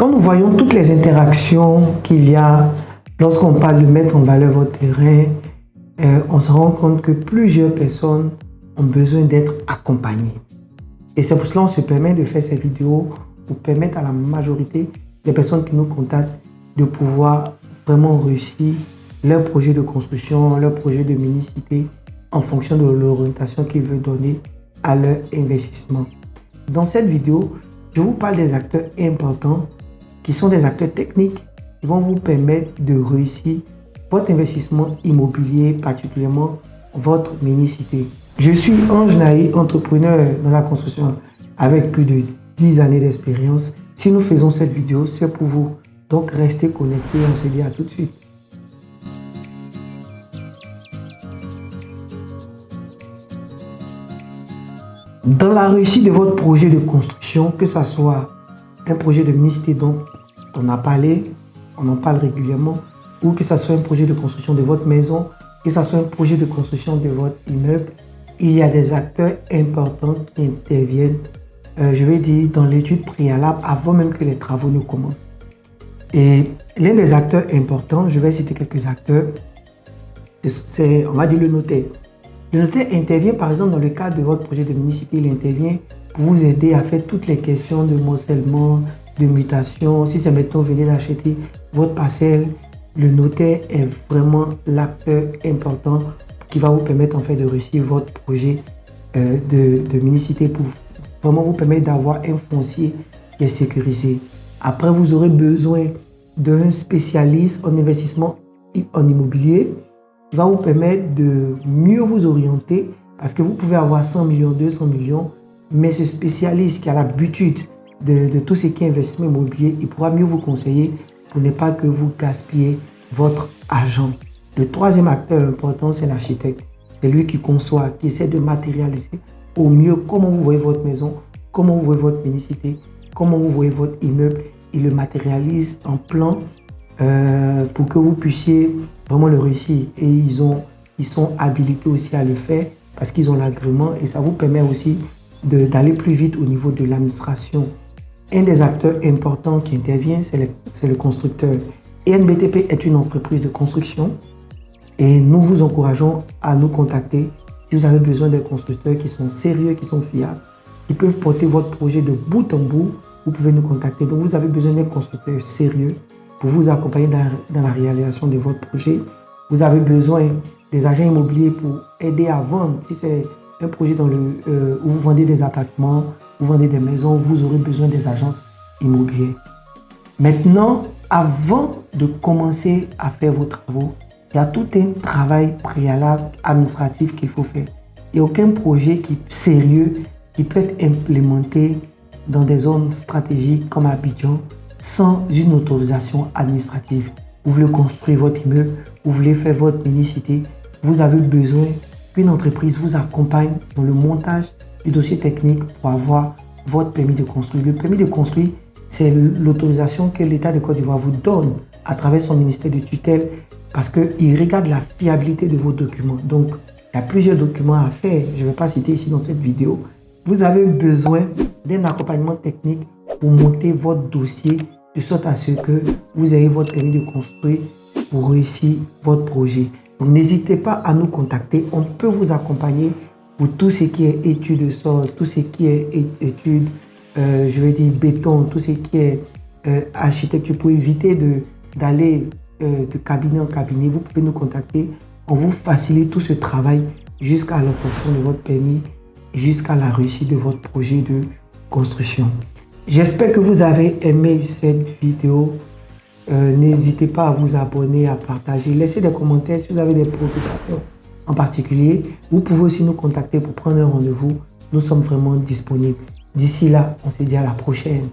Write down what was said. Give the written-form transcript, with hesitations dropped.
Quand nous voyons toutes les interactions qu'il y a lorsqu'on parle de mettre en valeur votre terrain, on se rend compte que plusieurs personnes ont besoin d'être accompagnées. Et c'est pour cela qu'on se permet de faire ces vidéos pour permettre à la majorité des personnes qui nous contactent de pouvoir vraiment réussir leur projet de construction, leur projet de mini-cité en fonction de l'orientation qu'ils veulent donner à leur investissement. Dans cette vidéo, je vous parle des acteurs importants qui sont des acteurs techniques qui vont vous permettre de réussir votre investissement immobilier, particulièrement votre mini-cité. Je suis Ange Naï, entrepreneur dans la construction avec plus de 10 années d'expérience. Si nous faisons cette vidéo, c'est pour vous. Donc restez connectés, on se dit à tout de suite. Dans la réussite de votre projet de construction, que ce soit un projet de mini-cité dont on a parlé, on en parle régulièrement, ou que ce soit un projet de construction de votre maison, que ce soit un projet de construction de votre immeuble, il y a des acteurs importants qui interviennent, je vais dire, dans l'étude préalable avant même que les travaux ne commencent. Et l'un des acteurs importants, je vais citer quelques acteurs, c'est, on va dire, le notaire. Le notaire intervient par exemple dans le cadre de votre projet de mini-cité, il intervient pour vous aider à faire toutes les questions de morcellement, de mutation. Si c'est maintenant vous venez d'acheter votre parcelle, le notaire est vraiment l'acteur important qui va vous permettre en fait de réussir votre projet de mini-cité pour vraiment vous permettre d'avoir un foncier qui est sécurisé. Après, vous aurez besoin d'un spécialiste en investissement en immobilier qui va vous permettre de mieux vous orienter parce que vous pouvez avoir 100 millions, 200 millions, mais ce spécialiste qui a l'habitude de tout ce qui est investissement immobilier, il pourra mieux vous conseiller pour ne pas que vous gaspillez votre argent. Le troisième acteur important, c'est l'architecte. C'est lui qui conçoit, qui essaie de matérialiser au mieux comment vous voyez votre maison, comment vous voyez votre mini-cité, comment vous voyez votre immeuble. Il le matérialise en plan pour que vous puissiez vraiment le réussir. Et ils sont habilités aussi à le faire parce qu'ils ont l'agrément et ça vous permet aussi d'aller plus vite au niveau de l'administration. Un des acteurs importants qui intervient, c'est le constructeur. Et NBTP est une entreprise de construction et nous vous encourageons à nous contacter si vous avez besoin de constructeurs qui sont sérieux, qui sont fiables, qui peuvent porter votre projet de bout en bout. Vous pouvez nous contacter. Donc, vous avez besoin d'un constructeur sérieux pour vous accompagner dans la réalisation de votre projet. Vous avez besoin des agents immobiliers pour aider à vendre. Si c'est un projet où vous vendez des appartements, vous vendez des maisons, vous aurez besoin des agences immobilières. Maintenant, avant de commencer à faire vos travaux, il y a tout un travail préalable administratif qu'il faut faire. Il n'y a aucun projet sérieux qui peut être implémenté dans des zones stratégiques comme Abidjan sans une autorisation administrative. Vous voulez construire votre immeuble, vous voulez faire votre mini-cité, vous avez besoin qu'une entreprise vous accompagne dans le montage du dossier technique pour avoir votre permis de construire. Le permis de construire, c'est l'autorisation que l'État de Côte d'Ivoire vous donne à travers son ministère de tutelle parce qu'il regarde la fiabilité de vos documents. Donc, il y a plusieurs documents à faire. Je ne vais pas citer ici dans cette vidéo. Vous avez besoin d'un accompagnement technique pour monter votre dossier de sorte à ce que vous ayez votre permis de construire pour réussir votre projet. Donc n'hésitez pas à nous contacter. On peut vous accompagner pour tout ce qui est études de sol, tout ce qui est études, je vais dire béton, tout ce qui est architecture pour éviter d'aller de cabinet en cabinet. Vous pouvez nous contacter. On vous facilite tout ce travail jusqu'à l'obtention de votre permis, jusqu'à la réussite de votre projet de construction. J'espère que vous avez aimé cette vidéo. N'hésitez pas à vous abonner, à partager. Laissez des commentaires si vous avez des préoccupations en particulier. Vous pouvez aussi nous contacter pour prendre un rendez-vous. Nous sommes vraiment disponibles. D'ici là, on se dit à la prochaine.